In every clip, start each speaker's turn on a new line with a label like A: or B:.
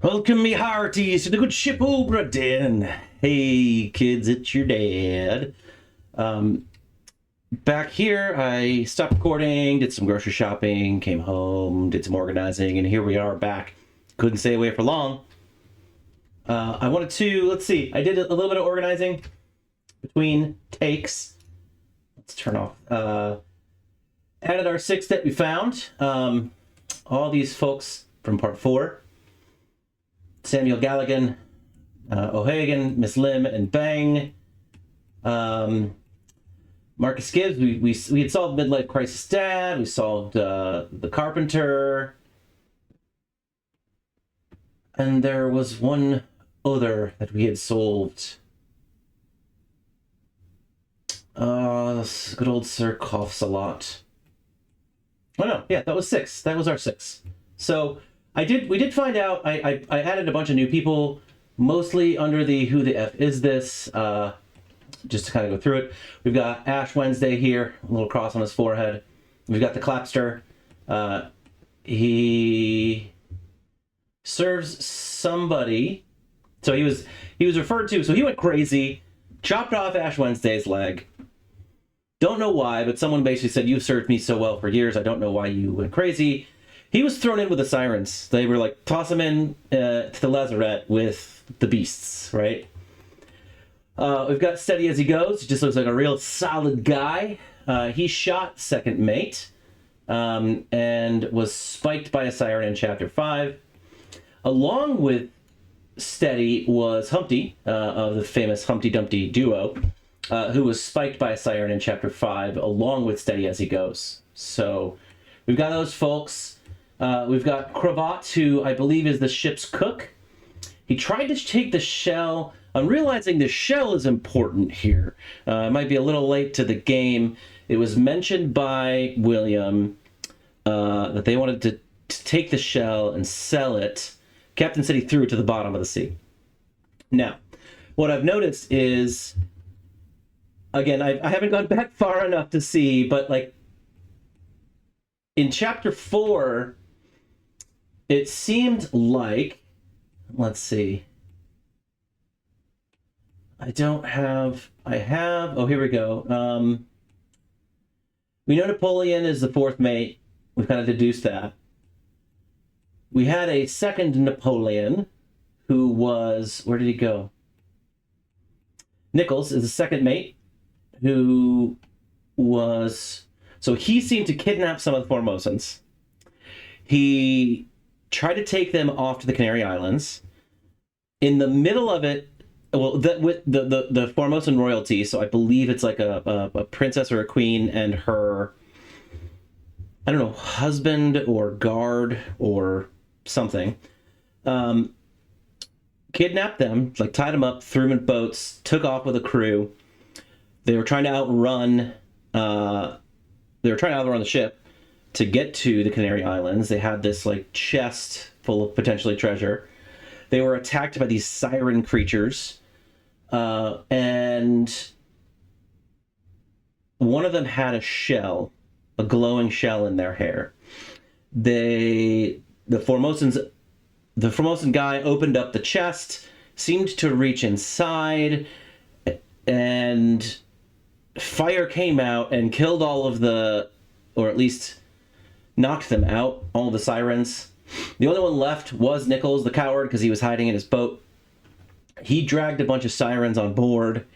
A: Welcome me hearties to the good ship Obra Dinn. Hey kids, it's your dad. Back here, I stopped recording, did some grocery shopping, came home, did some organizing, and here we are back. Couldn't stay away for long. I wanted to, let's see, I did a little bit of organizing between takes. Let's turn off. Added our 6 that we found. All these folks from part 4. Samuel Galligan, O'Hagan, Miss Lim, and Bang. Marcus Gibbs, we had solved Midlife Crisis Dad. We solved The Carpenter. And there was one other that we had solved. Good old Sir coughs a lot. Oh no, yeah, that was 6. That was our 6. So we did find out, I added a bunch of new people, mostly under the Who the F Is This, just to kind of go through it. We've got Ash Wednesday here, a little cross on his forehead. We've got the Clapster. He serves somebody. So he was referred to, so he went crazy, chopped off Ash Wednesday's leg. Don't know why, but someone basically said, "You've served me so well for years, I don't know why you went crazy." He was thrown in with the sirens. They were like, toss him in to the lazarette with the beasts, right? We've got Steady as he goes. He just looks like a real solid guy. He shot second mate and was spiked by a siren in chapter 5. Along with Steady was Humpty, of the famous Humpty Dumpty duo, who was spiked by a siren in chapter 5, along with Steady as he goes. So we've got those folks. We've got Cravat, who I believe is the ship's cook. He tried to take the shell. I'm realizing the shell is important here. It might be a little late to the game. It was mentioned by William that they wanted to take the shell and sell it. Captain said he threw it to the bottom of the sea. Now, what I've noticed is, again, I haven't gone back far enough to see, but like in chapter 4, it seemed like, let's see. Oh, here we go. We know Napoleon is the 4th mate. We've kind of deduced that. We had a second Napoleon who was, where did he go? Nichols is the second mate who was, so he seemed to kidnap some of the Formosans. He tried to take them off to the Canary Islands. In the middle of it, with the Formosan royalty, so I believe it's like a princess or a queen and her, I don't know, husband or guard or something, kidnapped them, like tied them up, threw them in boats, took off with a crew. They were trying to outrun the ship to get to the Canary Islands. They had this like chest full of potentially treasure. They were attacked by these siren creatures, and one of them had a shell, a glowing shell in their hair. The Formosan guy opened up the chest, seemed to reach inside, and fire came out and killed all of the, or at least knocked them out, all the sirens. The only one left was Nichols, the coward, because he was hiding in his boat. He dragged a bunch of sirens on board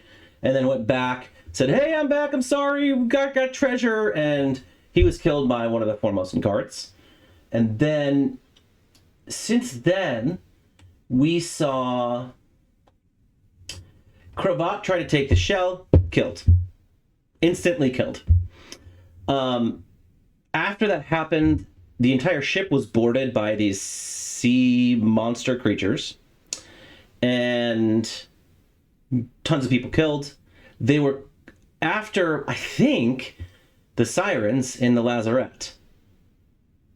A: and then went back, said, "Hey, I'm back, I'm sorry, we got treasure," and he was killed by one of the Formosan guards. And then, since then, we saw Cravat try to take the shell, killed. Instantly killed. After that happened, the entire ship was boarded by these sea monster creatures, and tons of people killed. They were after, I think, the sirens in the lazarette.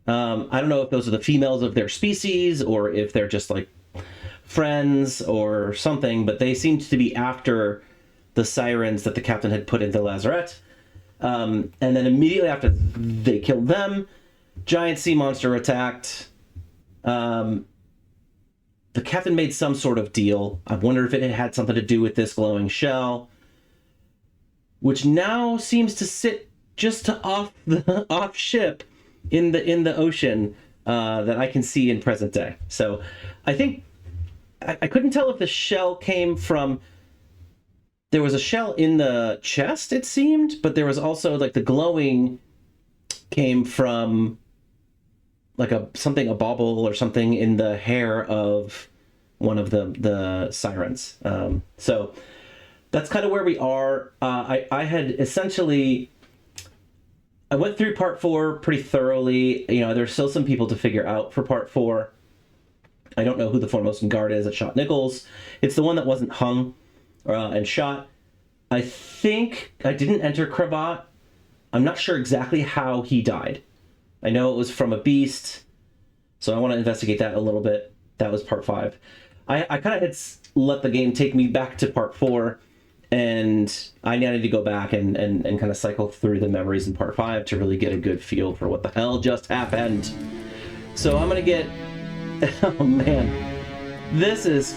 A: I don't know if those are the females of their species or if they're just like friends or something, but they seemed to be after the sirens that the captain had put in the lazarette. And then immediately after they killed them, giant sea monster attacked. the captain made some sort of deal. I wonder if it had something to do with this glowing shell, which now seems to sit just off ship in the ocean that I can see in present day. So I think I couldn't tell if the shell came from. There was a shell in the chest, it seemed, but there was also like the glowing came from like a bauble or something in the hair of one of the sirens. So that's kind of where we are. I had essentially, I went through part 4 pretty thoroughly. You know, there's still some people to figure out for part 4. I don't know who the foremost in guard is that shot Nichols. It's the one that wasn't hung and shot. I think I didn't enter Cravat. I'm not sure exactly how he died. I know it was from a beast, so I want to investigate that a little bit. That was part 5. I kind of had let the game take me back to part 4, and I needed to go back and kind of cycle through the memories in part 5 to really get a good feel for what the hell just happened. So I'm going to get... Oh man, this is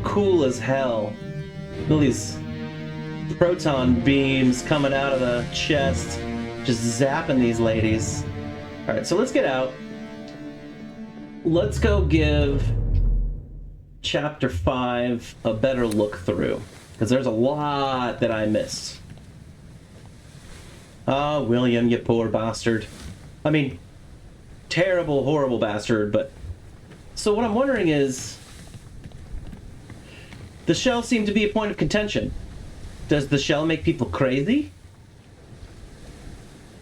A: cool as hell. All these proton beams coming out of the chest, just zapping these ladies. All right, so let's get out. Let's go give chapter 5 a better look through, because there's a lot that I missed. Ah, William, you poor bastard. I mean, terrible, horrible bastard, but... So what I'm wondering is, the shell seemed to be a point of contention. Does the shell make people crazy?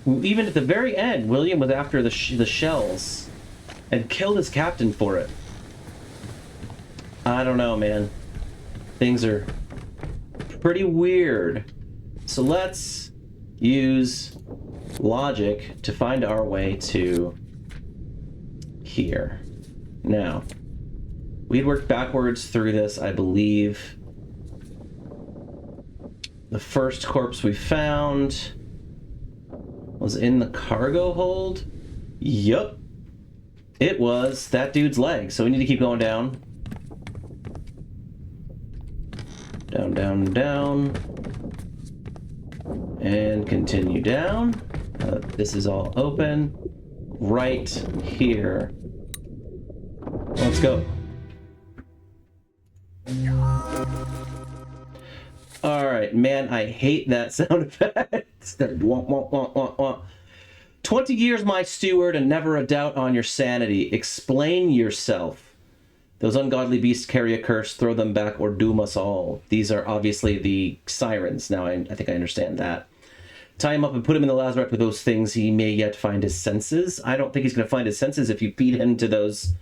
A: Even at the very end, William was after the shells and killed his captain for it. I don't know, man. Things are pretty weird. So let's use logic to find our way to here. Now, we'd worked backwards through this, I believe. The first corpse we found was in the cargo hold. Yup. It was that dude's leg. So we need to keep going down. Down, down, down. And continue down. This is all open. Right here. Let's go. Alright, man, I hate that sound effect. That wah, wah, wah, wah, wah. 20 years, my steward, and never a doubt on your sanity. Explain yourself. Those ungodly beasts carry a curse. Throw them back or doom us all. These are obviously the sirens. Now, I think I understand that. Tie him up and put him in the lazarette with those things. He may yet find his senses. I don't think he's going to find his senses if you feed him to those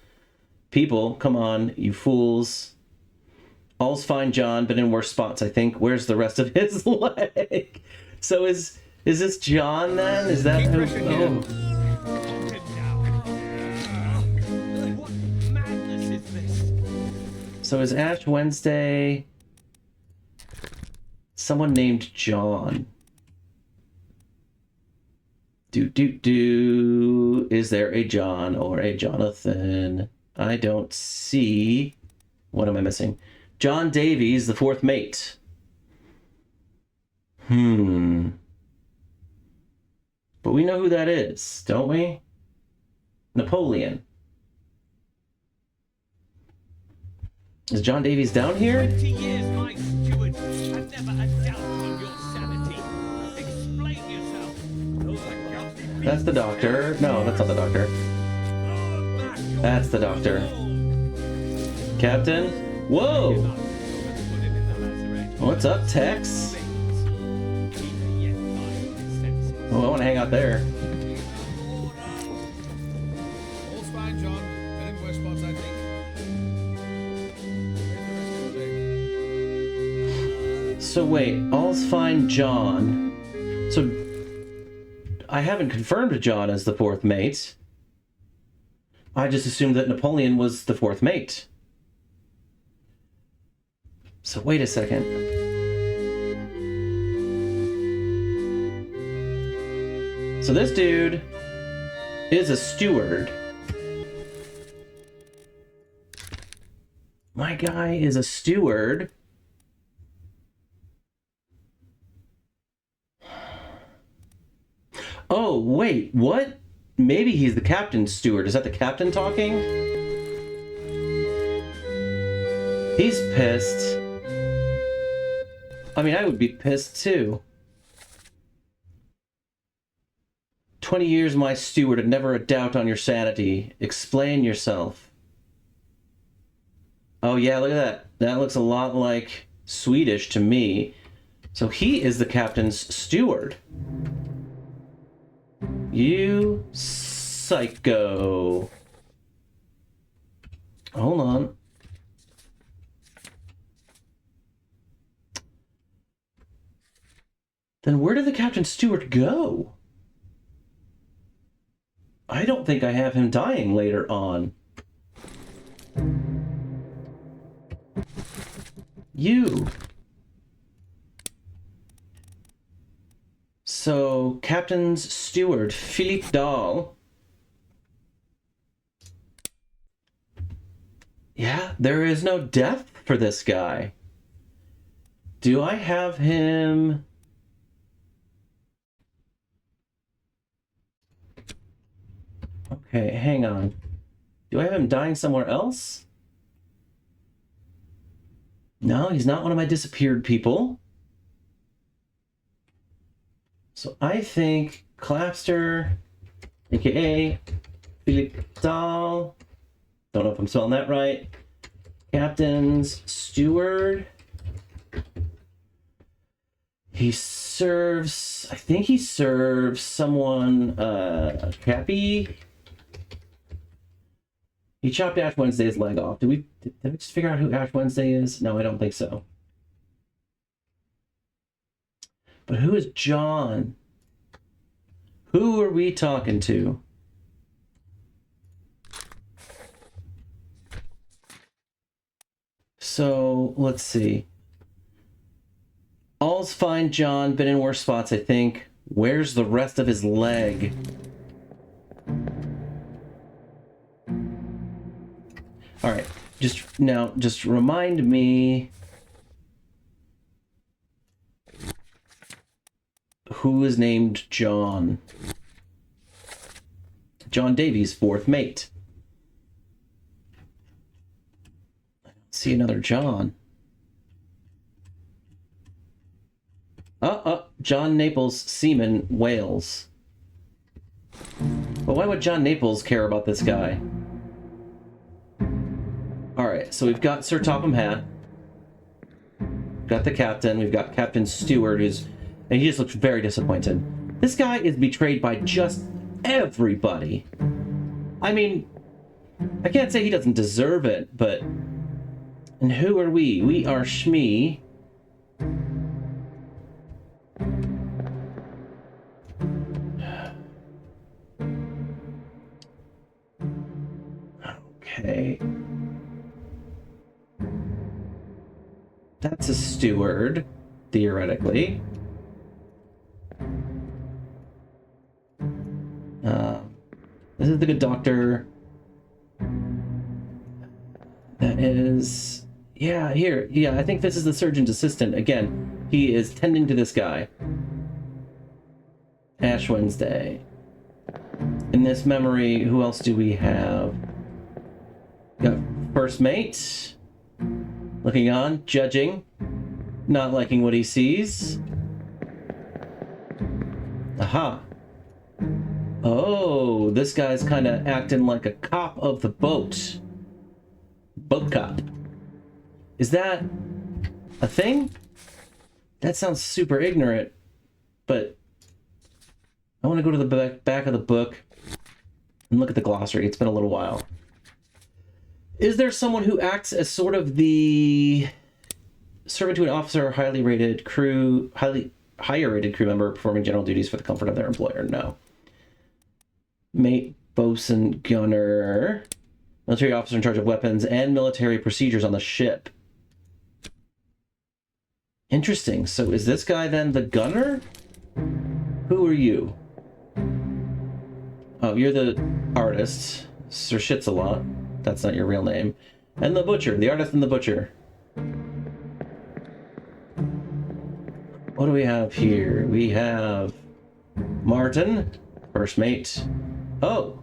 A: people. Come on, you fools. All's fine, John, but in worse spots, I think. Where's the rest of his leg? So is this John, then? Is that who? Oh.
B: What madness is this?
A: So is Ash Wednesday someone named John? Is there a John or a Jonathan? I don't see. What am I missing? John Davies, the fourth mate. But we know who that is, don't we? Napoleon. Is John Davies down here?
B: 20 years, my steward, and never a doubt on your sanity. Explain yourself. Those are ghastly beasts.
A: That's the doctor. No, that's not the doctor. That's the doctor. Captain? Whoa! What's up, Tex? Oh, I want to hang out there.
C: All's fine, John. Been in worse spots, I think.
A: So wait, all's fine, John. So I haven't confirmed John as the fourth mate. I just assumed that Napoleon was the fourth mate. So wait a second. So this dude is a steward. My guy is a steward. Oh, wait, what? Maybe he's the captain's steward. Is that the captain talking? He's pissed. I mean, I would be pissed too. 20 years my steward and never a doubt on your sanity. Explain yourself. Oh yeah, look at that. That looks a lot like Swedish to me. So he is the captain's steward. You psycho. Hold on. Then where did the captain's steward go? I don't think I have him dying later on. You. So, Captain's Steward, Philippe Dahl. Yeah, there is no death for this guy. Do I have him... Okay, hang on. Do I have him dying somewhere else? No, he's not one of my disappeared people. So I think Clapster, aka Philippe Dahl, don't know if I'm spelling that right, Captain's Steward. He serves, I think he serves someone, Cappy. He chopped Ash Wednesday's leg off. Did we just figure out who Ash Wednesday is? No, I don't think so. But who is John? Who are we talking to? So, let's see. All's fine, John. Been in worse spots, I think. Where's the rest of his leg? All right, just remind me who is named John. John Davies' fourth mate. I don't see another John. John Naples, Seaman, Wales. But why would John Naples care about this guy? Alright, so we've got Sir Topham Hatt. Got the captain. We've got Captain Stewart, and he just looks very disappointed. This guy is betrayed by just everybody. I mean, I can't say he doesn't deserve it, but... And who are we? We are Shmi. Okay. That's a steward, theoretically. This is the good doctor. That is... Yeah, here. Yeah, I think this is the surgeon's assistant. Again, he is tending to this guy. Ash Wednesday. In this memory, who else do we have? Got first mate. Looking on, judging. Not liking what he sees. Aha. Oh, this guy's kind of acting like a cop of the boat. Boat cop. Is that a thing? That sounds super ignorant, but I want to go to the back of the book and look at the glossary. It's been a little while. Is there someone who acts as sort of the servant to an officer or higher rated crew member performing general duties for the comfort of their employer? No. Mate, bosun, gunner, military officer in charge of weapons and military procedures on the ship. Interesting. So is this guy then the gunner? Who are you? Oh, you're the artist, Sir Shits-a-lot. That's not your real name. And the butcher, the artist and the butcher. What do we have here? We have Martin, first mate. Oh,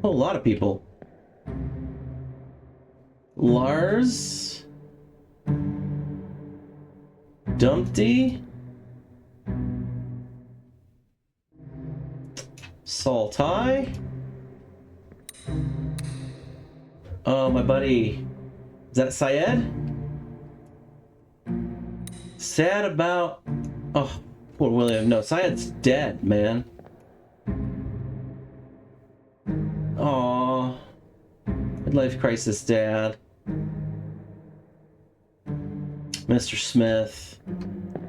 A: a lot of people. Lars, Dumpty, Saltai. Oh, my buddy. Is that Syed? Sad about... Oh, poor William. No, Syed's dead, man. Aw. Midlife crisis, Dad. Mr. Smith.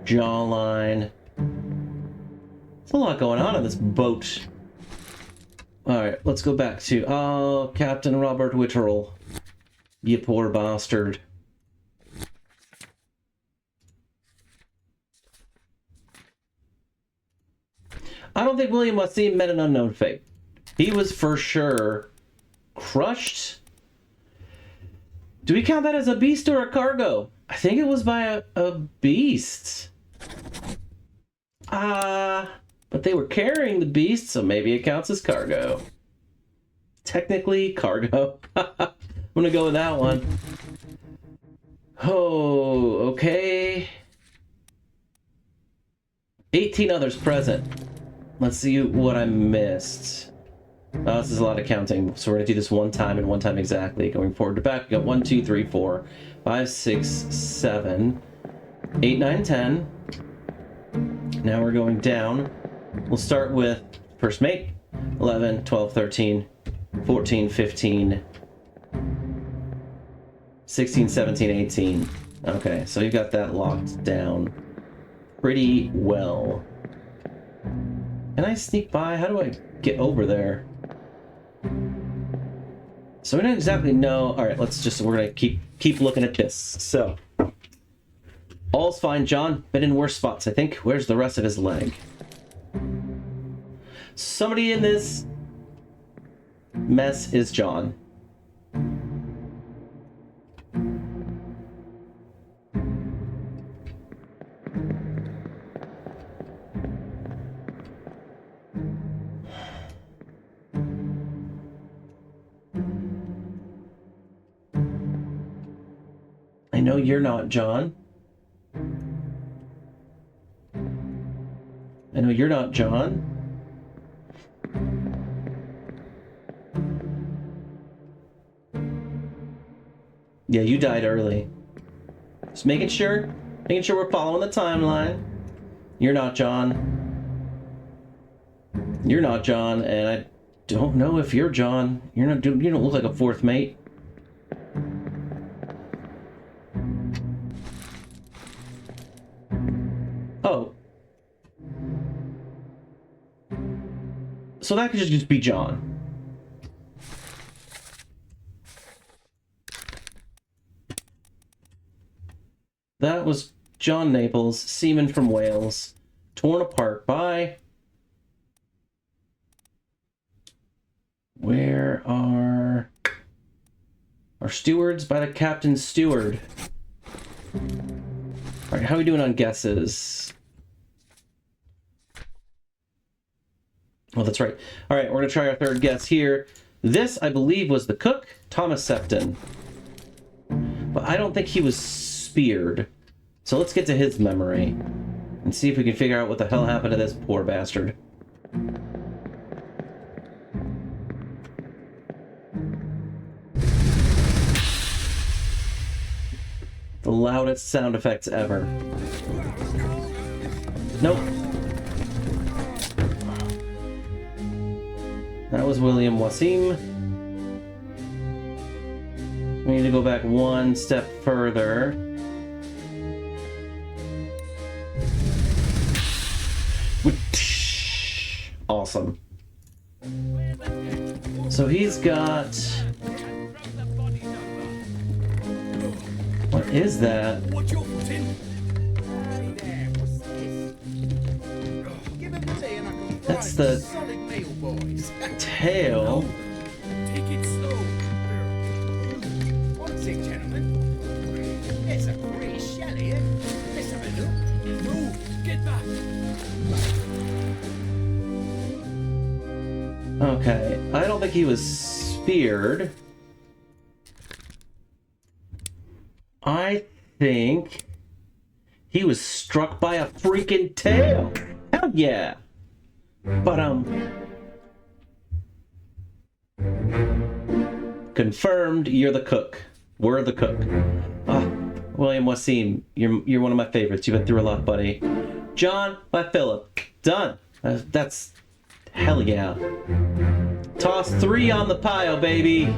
A: Jawline. There's a lot going on this boat. Alright, let's go back to... Oh, Captain Robert Witterell. You poor bastard. I don't think William Wasim met an unknown fate. He was for sure crushed. Do we count that as a beast or a cargo? I think it was by a beast. But they were carrying the beast, so maybe it counts as cargo. Technically, cargo. I'm gonna go with that one. Oh, okay. 18 others present. Let's see what I missed. Oh, this is a lot of counting, so we're gonna do this one time and one time exactly. Going forward to back, we got 1, 2, 3, 4, 5, 6, 7, 8, 9, 10. Now we're going down. We'll start with first mate. 11, 12, 13, 14, 15, 16, 17, 18. Okay, so you got that locked down pretty well. Can I sneak by? How do I get over there? So we don't exactly know. All right, we're gonna keep looking at this. So all's fine, John. Been in worse spots, I think. Where's the rest of his leg? Somebody in this mess is John. I know you're not John. I know you're not John. Yeah, you died early. Just making sure we're following the timeline. You're not John. You're not John, and I don't know if you're John. You don't look like a fourth mate. Oh. So that could just be John. That was John Naples, seaman from Wales, torn apart by... Where are our stewards? By the captain's steward. Alright, how are we doing on guesses? Oh, that's right. Alright, we're going to try our third guess here. This, I believe, was the cook, Thomas Sefton. But I don't think he was speared. So let's get to his memory and see if we can figure out what the hell happened to this poor bastard. The loudest sound effects ever. Nope. That was William Wasim. We need to go back one step further. Awesome. So he's got... What is that?
C: What's your foot in?
A: That's the tail.
C: Take it slow.
A: don't think he was speared. I think he was struck by a freaking tail. Hell yeah. But confirmed, you're the cook. We're the cook. William Wasim, you're one of my favorites. You've been through a lot, buddy. John by Philip. Done. That's hell yeah. Toss 3 on the pile, baby.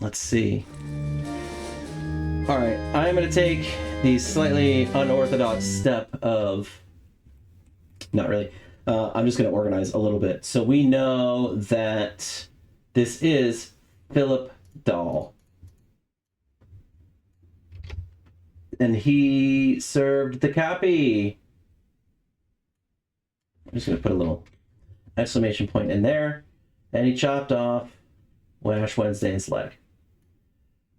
A: Let's see. All right, I'm going to take the slightly unorthodox step of... Not really. I'm just going to organize a little bit. So we know that this is Philip Dahl. And he served the cappy. I'm just going to put a little exclamation point in there. And he chopped off Ash Wednesday's leg.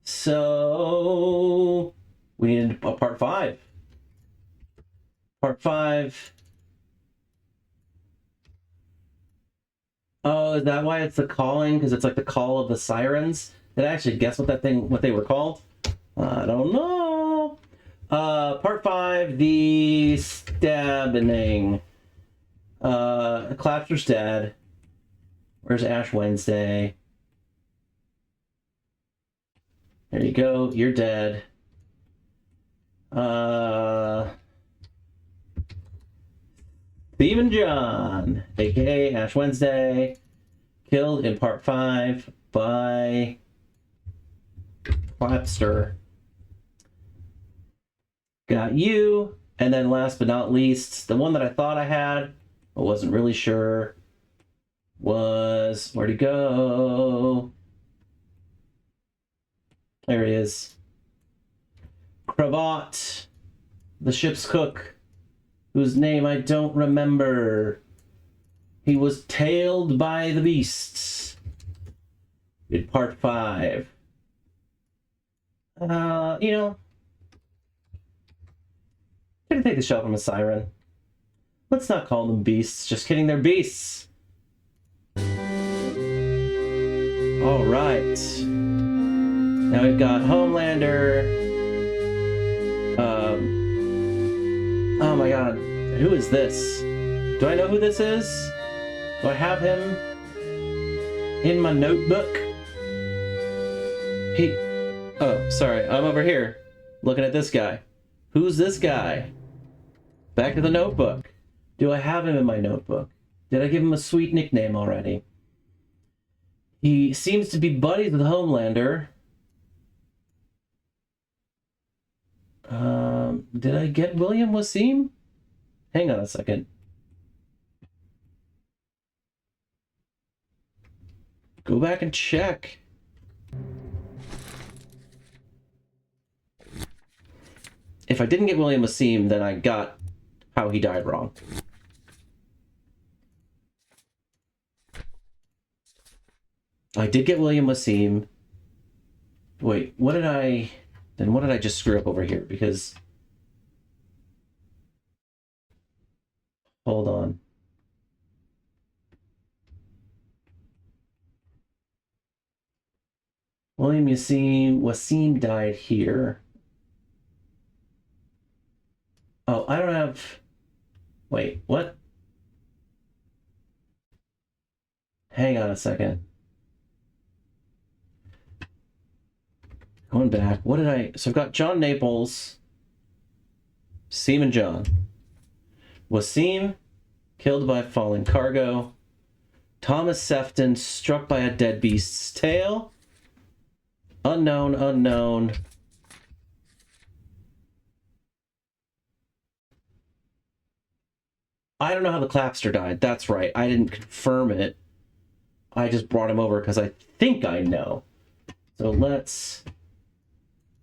A: So we need a part 5. Part 5. Oh, is that why it's the calling? Because it's like the call of the sirens? Did I actually guess what they were called? I don't know. Part 5, the stabbing. Clapster's dead. Where's Ash Wednesday? There you go. You're dead. Stephen John, aka Ash Wednesday, killed in part 5 by Clapster. Got you. And then last but not least, the one that I thought I had, but wasn't really sure, was... Where'd he go? There he is. Cravat, the ship's cook, whose name I don't remember. He was tailed by the beasts in part 5. You know, gonna take the shot from a siren. Let's not call them beasts. Just kidding, they're beasts. All right. Now we've got Homelander. Oh my god, who is this? Do I know who this is? Do I have him in my notebook? Oh, sorry, I'm over here looking at this guy. Who's this guy? Back to the notebook. Do I have him in my notebook? Did I give him a sweet nickname already? He seems to be buddies with Homelander. Did I get William Wasim? Hang on a second. Go back and check. If I didn't get William Wasim, then I got how he died wrong. I did get William Wasim. Wait, what did I just screw up over here? Because... Hold on. William Wasim died here. Oh, I don't have... Wait, what? Hang on a second. Going back, what did I... So I've got John Naples, Seaman John. Wasim, killed by falling cargo. Thomas Sefton, struck by a dead beast's tail. Unknown, unknown. I don't know how the Clapster died. That's right. I didn't confirm it. I just brought him over because I think I know. So let's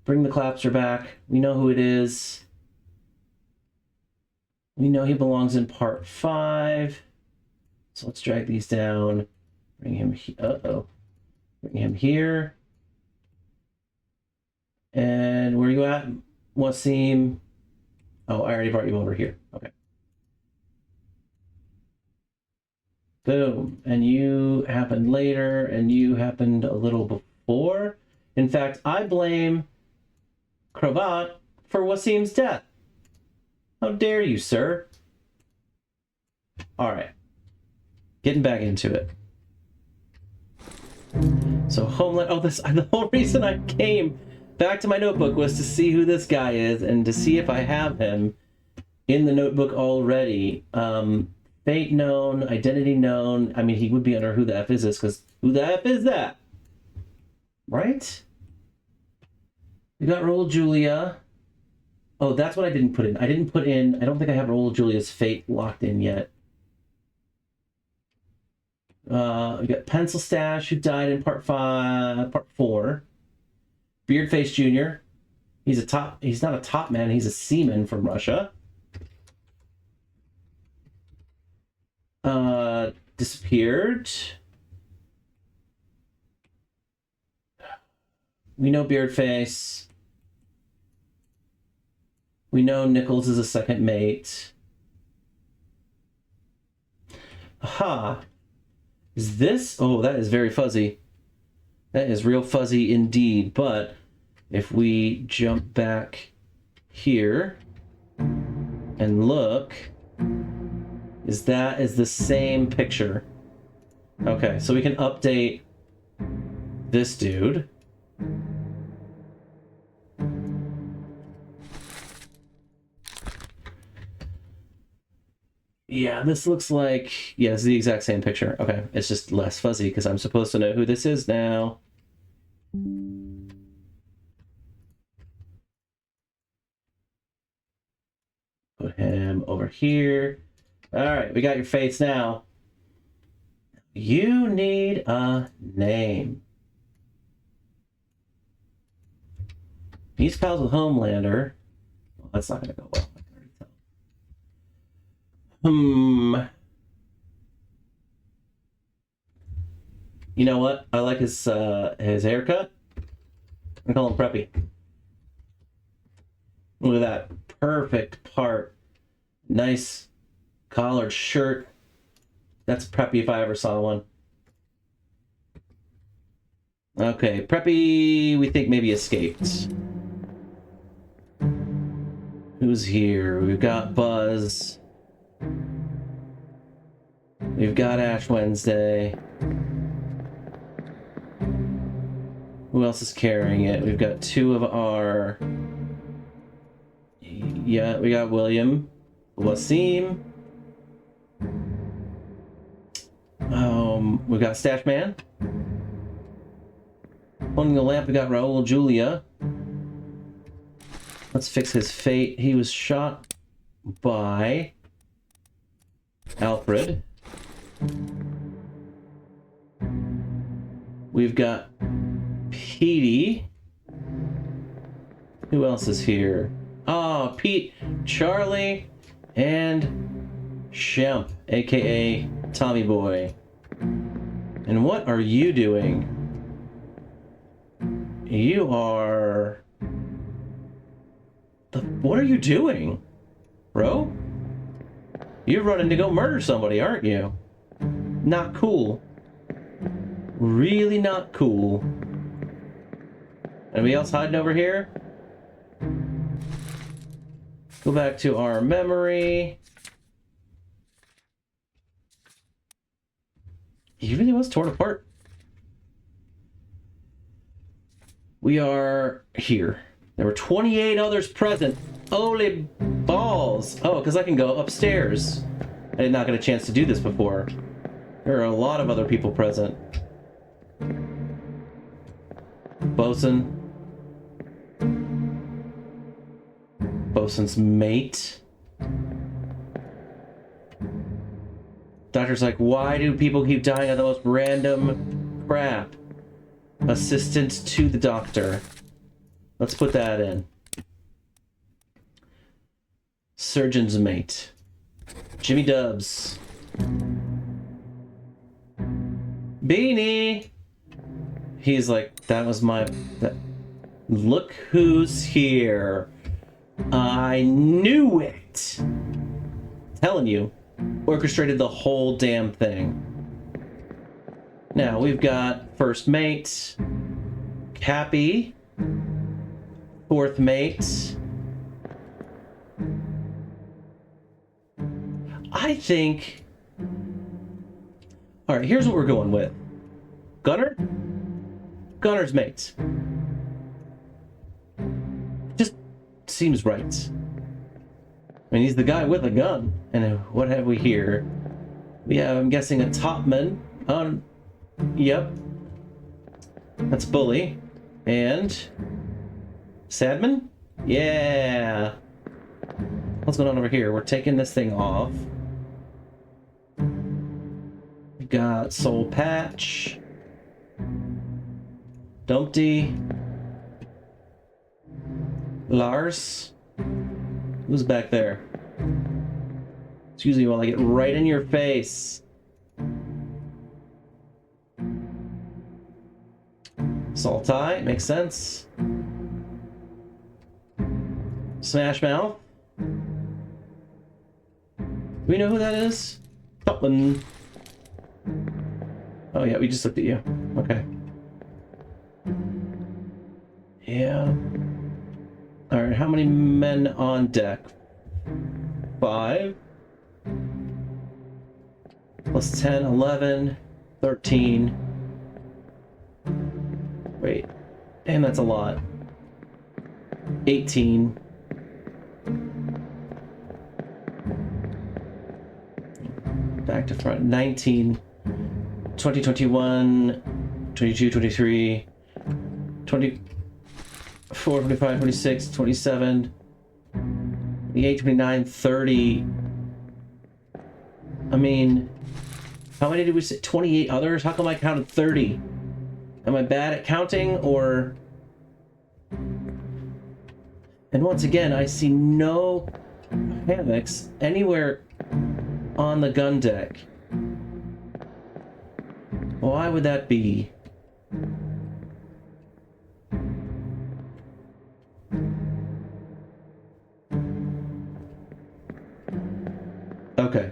A: bring the Clapster back. We know who it is. We know he belongs in part 5. So let's drag these down. Bring him here. Bring him here. And where are you at, Wasim? Oh, I already brought you over here. Okay. Boom. And you happened later, and you happened a little before. In fact, I blame Cravat for Wasim's death. How dare you, sir? All right. Getting back into it. So Homeland... Oh, the whole reason I came back to my notebook was to see who this guy is and to see if I have him in the notebook already. Fate known, identity known. I mean, he would be under who the F is this, because who the F is that? Right? We got Raul Julia. Oh, that's what I didn't put in. I don't think I have Raul Julia's fate locked in yet. We got Pencil Stash, who died in part 4. Beardface Jr. He's not a top man, he's a seaman from Russia. Disappeared. We know Beardface. We know Nichols is a second mate. Aha. Is this? Oh, that is very fuzzy. That is real fuzzy indeed. But if we jump back here and look, is the same picture. Okay, so we can update this dude. Yeah, this looks like... Yeah, it's the exact same picture. Okay, it's just less fuzzy because I'm supposed to know who this is now. Put him over here. All right, we got your face now. You need a name. He's pals with Homelander. Well, that's not going to go well. I can already tell. You know what? I like his haircut. I call him Preppy. Look at that. Perfect part. Nice collared shirt. That's Preppy if I ever saw one. Okay, Preppy, we think maybe escaped. Who's here? We've got Buzz. We've got Ash Wednesday. Who else is carrying it? We've got two of our... Yeah, we got William. Wasim. We got Stash Man. Holding the lamp, we got Raul Julia. Let's fix his fate. He was shot by Alfred. We've got Petey. Who else is here? Oh, Pete, Charlie, and Shemp, aka Tommy Boy. And what are you doing? You are... What are you doing, bro? You're running to go murder somebody, aren't you? Not cool. Really not cool. Anybody else hiding over here? Go back to our memory. He really was torn apart. We are here. There were 28 others present. Holy balls. Oh, because I can go upstairs. I did not get a chance to do this before. There are a lot of other people present. Bosun. Bosun's mate. Doctor's like, why do people keep dying of the most random crap? Assistant to the doctor. Let's put that in. Surgeon's mate. Jimmy Dubs. Beanie! He's like, that was my... Look who's here. I knew it! Telling you, orchestrated the whole damn thing. Now, we've got first mate, Cappy, fourth mate. I think... Alright, here's what we're going with. Gunner? Gunner's mates. Just seems right. I mean, he's the guy with a gun. And what have we here? We have, I'm guessing, a topman. Yep. That's Bully. And... Sadman? Yeah. What's going on over here? We're taking this thing off. We've got Soul Patch. Dumpty. Lars. Who's back there? Excuse me while I get right in your face. Saltai, makes sense. Smash Mouth. Do we know who that is? Topman. Oh yeah, we just looked at you. Okay. Yeah. Alright, how many men on deck? 5. Plus 10, 11, 13. Wait. Damn, that's a lot. 18. Back to front. 19. 20, 21, 22, 23, 24, 25, 26, 27, 28, 29, 30. I mean, how many did we say? 28 others? How come I counted 30? Am I bad at counting, or... And once again, I see no hammocks anywhere on the gun deck. Why would that be? Okay.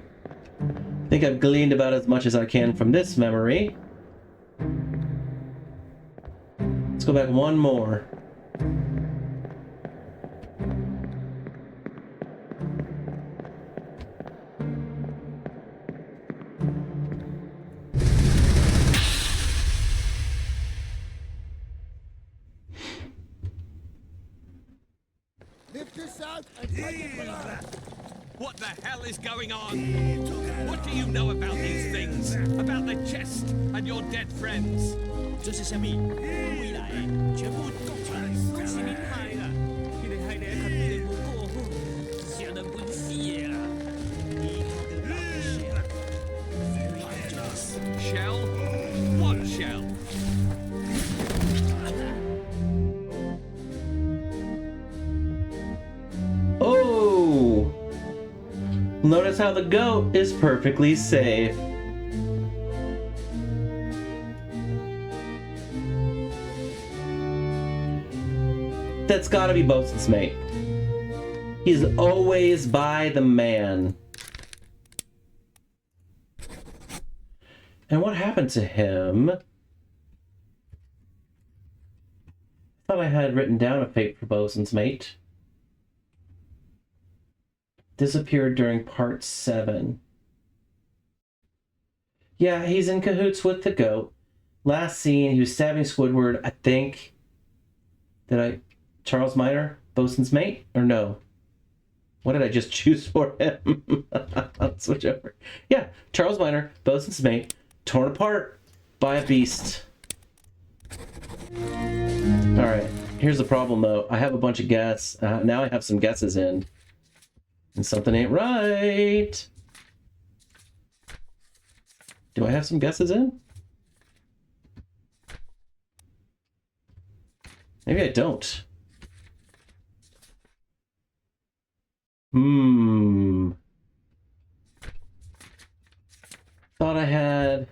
A: I think I've gleaned about as much as I can from this memory. Let's go back one more.
B: What the hell is going on? What do you know about these things? About the chest and your dead friends?
D: 这是什么？未來全部講出來，恭喜你派啦！你哋係你一級你哋冇過好，上得本事嘢啦！你靠得到嘅 shell very dangerous。Shell?
B: What shell?
A: Oh! Notice how the goat is perfectly safe. That's gotta be Bosun's mate. He's always by the man. And what happened to him? I thought I had written down a fate for Bosun's mate. Disappeared during part 7. Yeah, he's in cahoots with the goat. Last scene, he was stabbing Squidward, I think. Charles Minor, Bosun's mate? Or no? What did I just choose for him? I'll switch over. Yeah, Charles Minor, Bosun's mate, torn apart by a beast. Alright, here's the problem though. I have a bunch of guesses. Now I have some guesses in. And something ain't right. Do I have some guesses in? Maybe I don't. Thought I had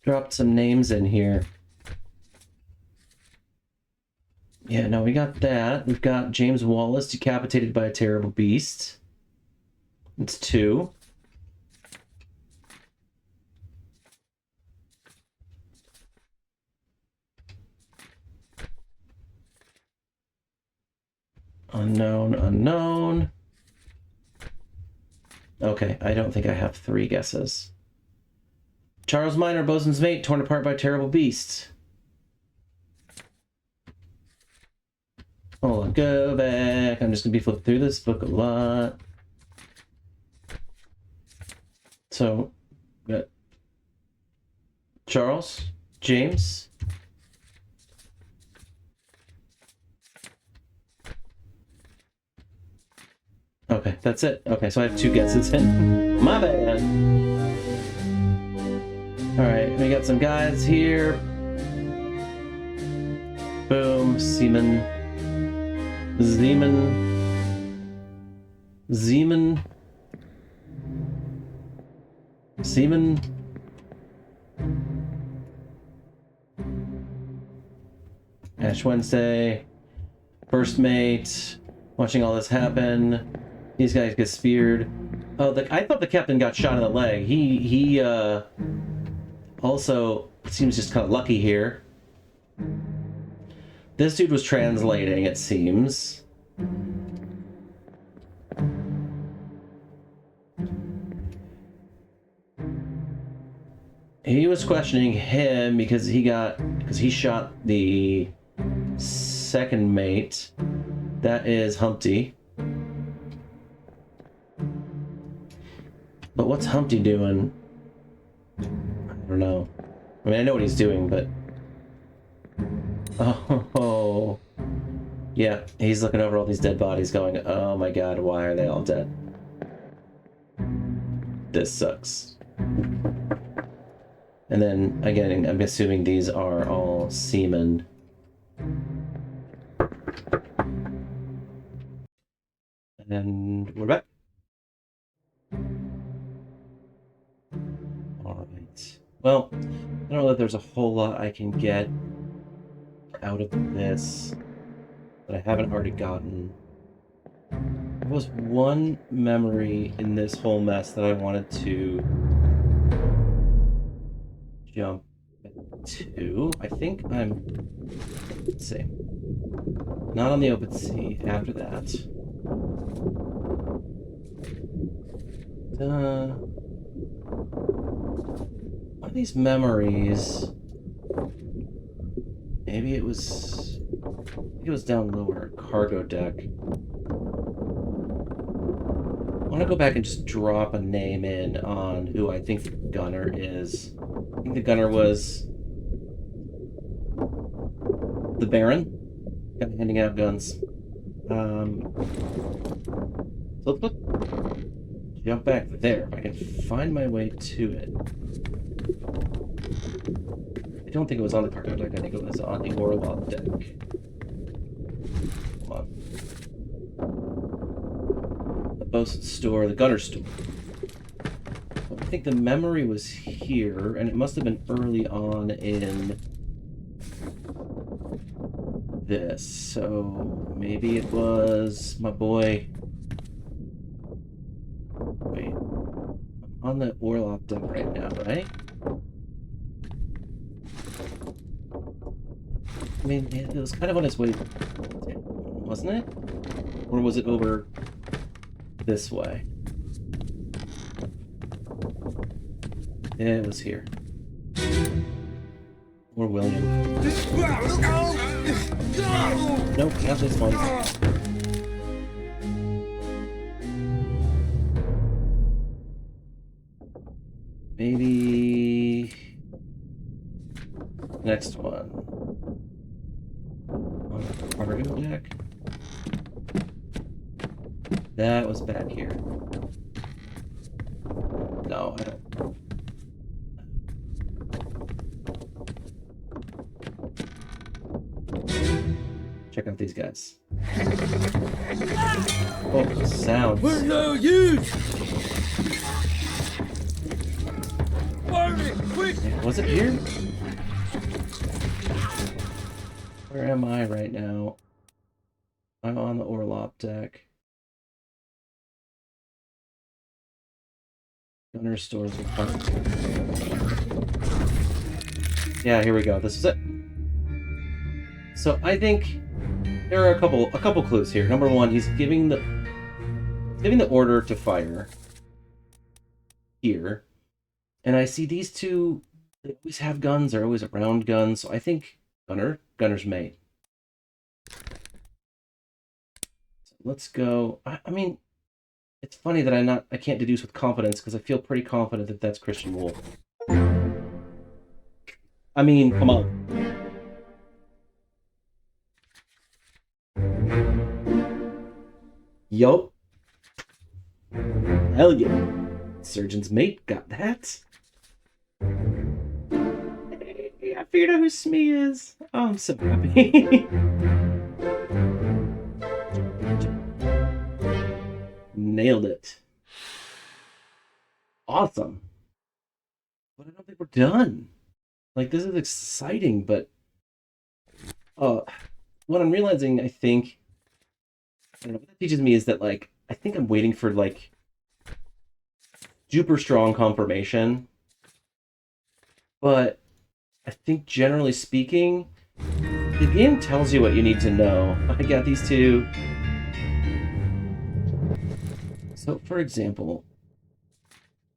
A: dropped some names in here. Yeah, no, we got that. We've got James Wallace decapitated by a terrible beast. It's 2. Unknown, unknown. Okay, I don't think I have 3 guesses. Charles Minor, bosun's mate, torn apart by terrible beasts. Hold on, go back. I'm just gonna be flipping through this book a lot. So, Charles, James. Okay, that's it. Okay, so I have 2 guesses in. My bad. Alright, we got some guys here. Boom, Seaman. Seaman. Ash Wednesday. First mate. Watching all this happen. These guys get speared. Oh, I thought the captain got shot in the leg. He also seems just kind of lucky here. This dude was translating, it seems. He was questioning him because he shot the second mate. That is Humpty. But what's Humpty doing? I don't know. I mean, I know what he's doing, but... Oh. Yeah, he's looking over all these dead bodies going, oh my god, why are they all dead? This sucks. And then, again, I'm assuming these are all seamen. And we're back. Alright. Well, I don't know that there's a whole lot I can get out of this that I haven't already gotten. There was one memory in this whole mess that I wanted to jump to. I think let's see. Not on the open sea after that. One of these memories, maybe it was, I think it was down lower, cargo deck. I want to go back and just drop a name in on who I think the gunner is. I think the gunner was the Baron, kind of handing out guns. So let's jump back there if I can find my way to it. I don't think it was on the cargo deck, I think it was on the Orlov deck. Come on. The bosun's store, the gunner's store. So I think the memory was here, and it must have been early on in this. So maybe it was my boy. Wait. I'm on the Orlov deck right now, right? I mean, it was kind of on its way down, wasn't it? Or was it over this way? Yeah, it was here. Or William. Nope, not this one. Maybe... next one. On the cargo deck. That was back here. No, I don't. Check out these guys. Oh, sounds.
D: We're no use! Quick!
A: Was it here? Where am I right now? I'm on the Orlop deck. Gunner stores with parts. Yeah, here we go. This is it. So I think there are a couple clues here. Number one, he's giving the order to fire here, and I see these two. They always have guns. They're always around guns. So I think Gunner's mate. So let's go. I mean, it's funny that I can't deduce with confidence because I feel pretty confident that that's Christian Wolf. I mean, come on. Yup. Hell yeah. Surgeon's mate got that. Hey, I figured out who Smee is. Oh, I'm so happy. Nailed it. Awesome. But I don't think we're done. Like, this is exciting, but what I'm realizing, I think, I don't know, what that teaches me is that, like, I think I'm waiting for, like, super strong confirmation. But I think, generally speaking, the game tells you what you need to know. I got these two. So, for example,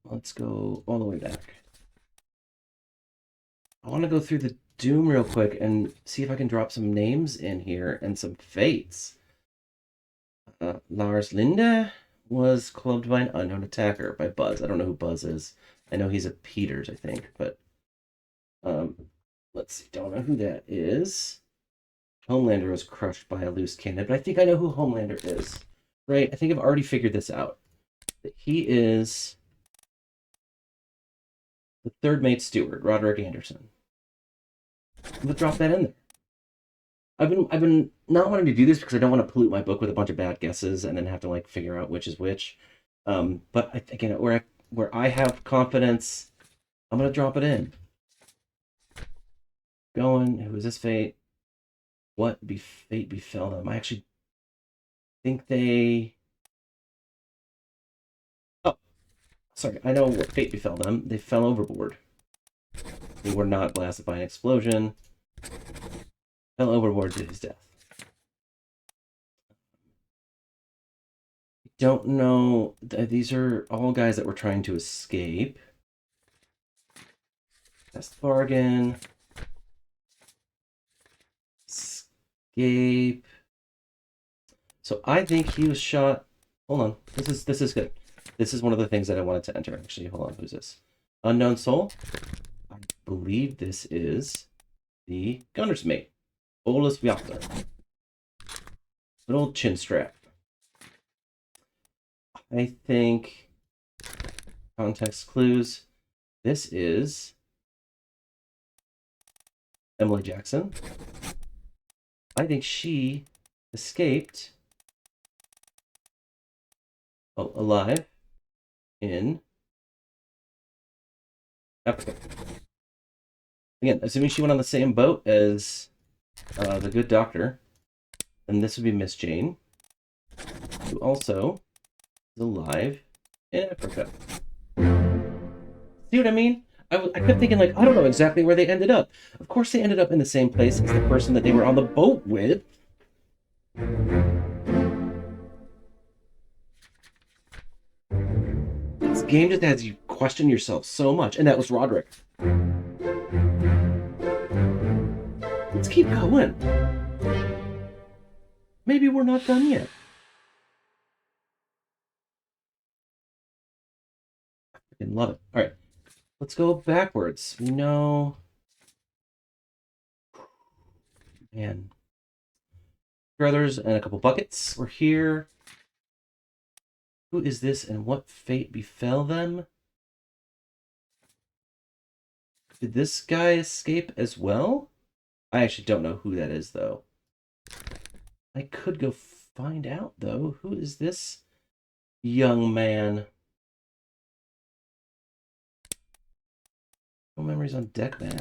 A: let's go all the way back. I want to go through the Doom real quick and see if I can drop some names in here and some fates. Lars Linde was clubbed by an unknown attacker by Buzz. I don't know who Buzz is. I know he's a Peters, I think, but let's see. Don't know who that is. Homelander was crushed by a loose cannon, but I think I know who Homelander is, right? I think I've already figured this out. That he is the third mate steward, Roderick Anderson. I'm gonna drop that in there. I've been not wanting to do this because I don't want to pollute my book with a bunch of bad guesses and then have to like figure out which is which. But again, where I have confidence, I'm gonna drop it in. Going, who is this fate? What fate befell them? I actually think they. Oh, sorry. I know what fate befell them. They fell overboard. They were not blasted by an explosion. Fell overboard to his death. Don't know. These are all guys that were trying to escape. Best bargain. Escape. So I think he was shot. Hold on. This is good. This is one of the things that I wanted to enter. Actually, hold on. Who's this? Unknown soul. I believe this is the gunner's mate. Olus Vyakta. Good old chin strap. I think context clues. This is Emily Jackson. I think she escaped alive in Africa. Again, assuming she went on the same boat as the good doctor, then this would be Miss Jane, who also is alive in Africa. See what I mean? I kept thinking, like, I don't know exactly where they ended up. Of course they ended up in the same place as the person that they were on the boat with. This game just has you question yourself so much. And that was Roderick. Let's keep going. Maybe we're not done yet. I freaking love it. All right. Let's go backwards. We know. Man. Brothers and a couple buckets. We're here. Who is this and what fate befell them? Did this guy escape as well? I actually don't know who that is, though. I could go find out, though. Who is this young man? No memories on deck, man.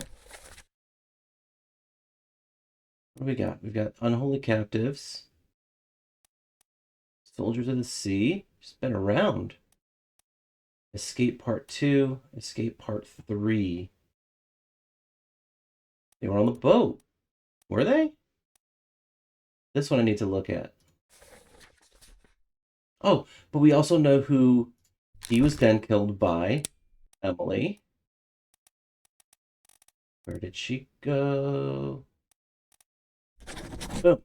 A: What do we got? We've got unholy captives. Soldiers of the Sea. Just been around. Escape Part 2. Escape Part 3. They were on the boat. Were they? This one I need to look at. Oh, but we also know who he was then killed by. Emily. Where did she go? Boom.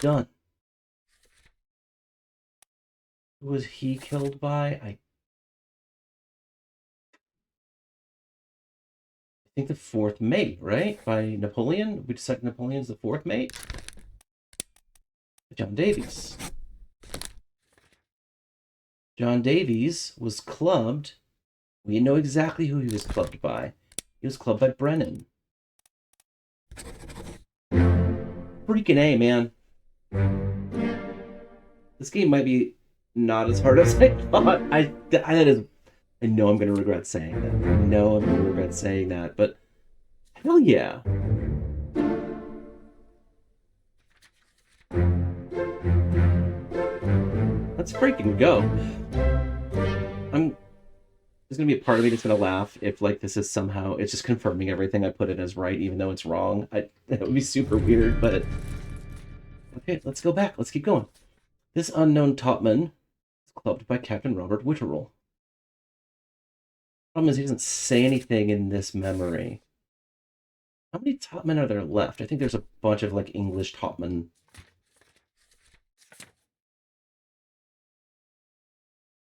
A: Done. Who was he killed by? I think the fourth mate, right? By Napoleon? We decided Napoleon's the fourth mate? John Davies. John Davies was clubbed. We know exactly who he was clubbed by. He was clubbed by Brennan. Freaking A, man. This game might be not as hard as I thought. I know I'm going to regret saying that. I know I'm going to regret saying that, but hell yeah. Let's freaking go. There's going to be a part of me that's going to laugh if, like, this is somehow, it's just confirming everything I put in as right, even though it's wrong. That would be super weird, but... Okay, let's go back. Let's keep going. This unknown topman is clubbed by Captain Robert Witterell. Problem is, he doesn't say anything in this memory. How many topmen are there left? I think there's a bunch of, like, English topmen.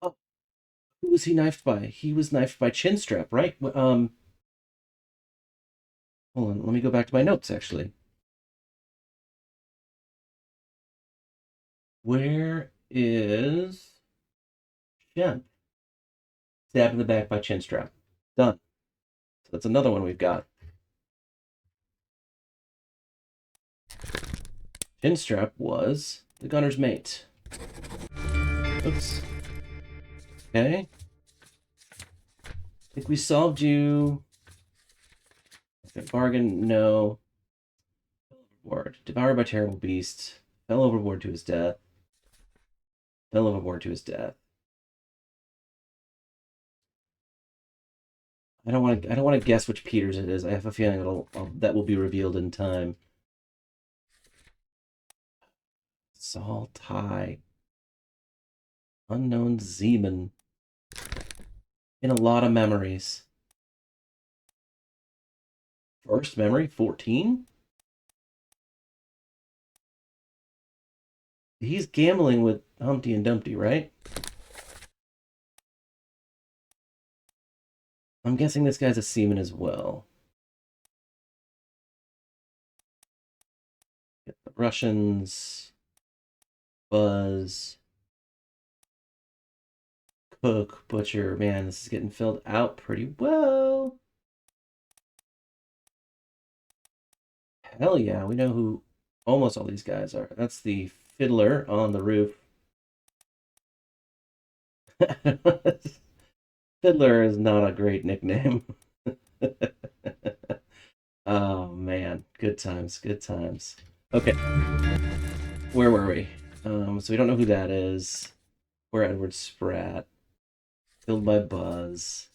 A: Oh, who was he knifed by? He was knifed by Chinstrap, right? Hold on, let me go back to my notes, actually. Where is Shem? Stabbed in the back by Chinstrap. Done. So that's another one we've got. Chinstrap was the gunner's mate. Oops. Okay. I think we solved you. Okay, bargain, no. Overboard. Devoured by terrible beasts. Fell overboard to his death. Fell overboard to his death. I don't want to guess which Peters it is. I have a feeling that will be revealed in time. Saul Ty. Unknown Zeman. In a lot of memories. First memory, 14? He's gambling with Humpty and Dumpty, right? I'm guessing this guy's a seaman as well. Get the Russians. Buzz. Cook, Butcher. Man, this is getting filled out pretty well. Hell yeah, we know who almost all these guys are. That's the fiddler on the roof. Fiddler is not a great nickname. Oh man, good times, good times. Okay, where were we? So we don't know who that is. We're Edward Spratt. Killed by Buzz.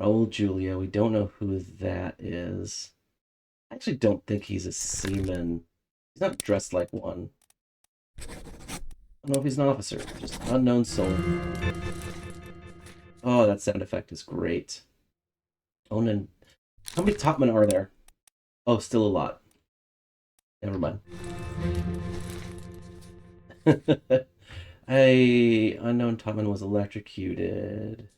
A: Raul Julia, we don't know who that is. I actually don't think he's a seaman. He's not dressed like one. I don't know if he's an officer. Just unknown soul. Oh, that sound effect is great. Onan. How many topmen are there? Oh, still a lot. Never mind. A unknown topman was electrocuted.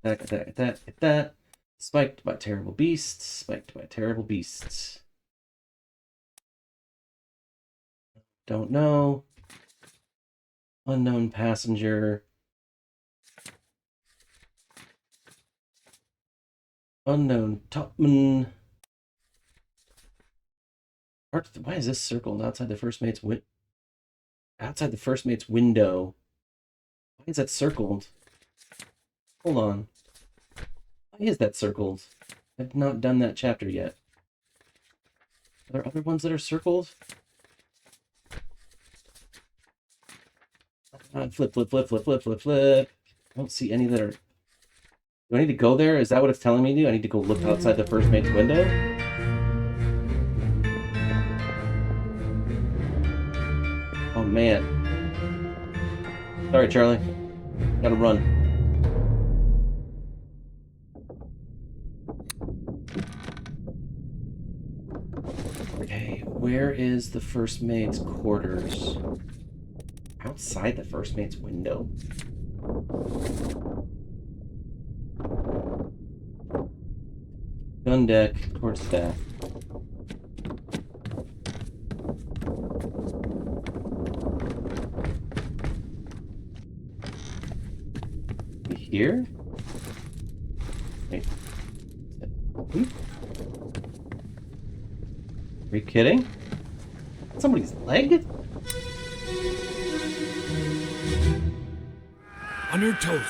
A: That. Spiked by terrible beasts. Spiked by terrible beasts. Don't know. Unknown passenger. Unknown topman. Why is this circled outside the first mate's outside the first mate's window? Why is that circled? Hold on. Why is that circled? I've not done that chapter yet. Are there other ones that are circled? Flip, flip, flip, flip, flip, flip, flip. I don't see any that are... Do I need to go there? Is that what it's telling me to do? I need to go look outside the first mate's window? Oh, man. Sorry, Charlie. Gotta run. Okay, where is the first mate's quarters? Outside the first mate's window? Gun deck towards staff. Here? Wait. Are you kidding? Somebody's leg?
C: On your toes.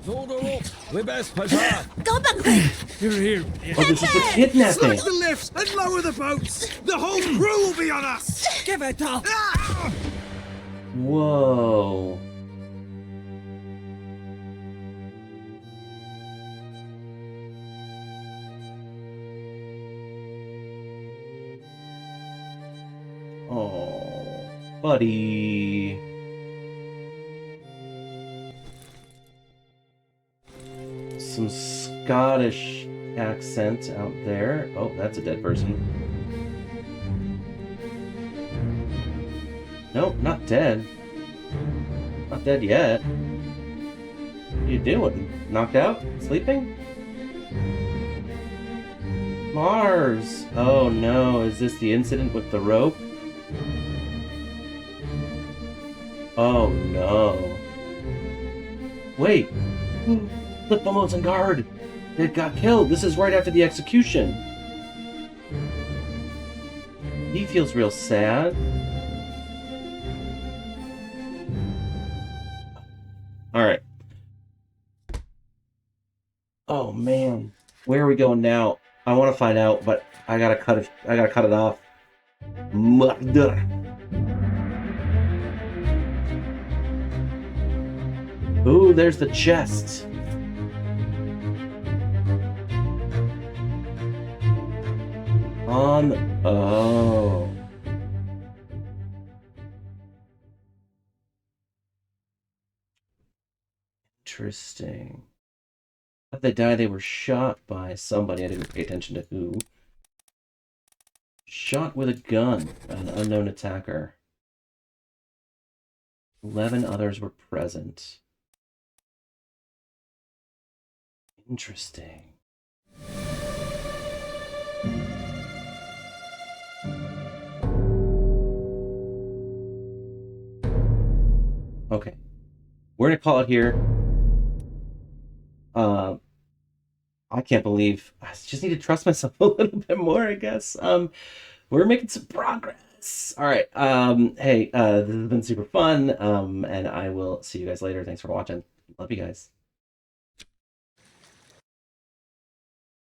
C: Hold her up. We best push her.
E: Go back quick!
C: Here.
A: Oh, this is the kidnapping.
C: Slash the lifts and lower the boats. The whole crew will be on us.
E: Give it up!
A: Whoa. Oh, buddy. Some Scottish accent out there. Oh, that's a dead person. Nope, not dead. Not dead yet. What are you doing? Knocked out? Sleeping? Mars! Oh no, is this the incident with the rope? Oh no. Wait! The Formosan guard! It got killed! This is right after the execution! He feels real sad. Alright. Oh man. Where are we going now? I want to find out, but I gotta cut it off. Murder. Ooh, there's the chest. Oh. Interesting. How did they die? They were shot by somebody. I didn't pay attention to who. Shot with a gun by an unknown attacker. 11 others were present. Interesting. Okay. We're gonna call it here. I can't believe I just need to trust myself a little bit more, I guess. We're making some progress. All right. Hey, this has been super fun. And I will see you guys later. Thanks for watching. Love you guys.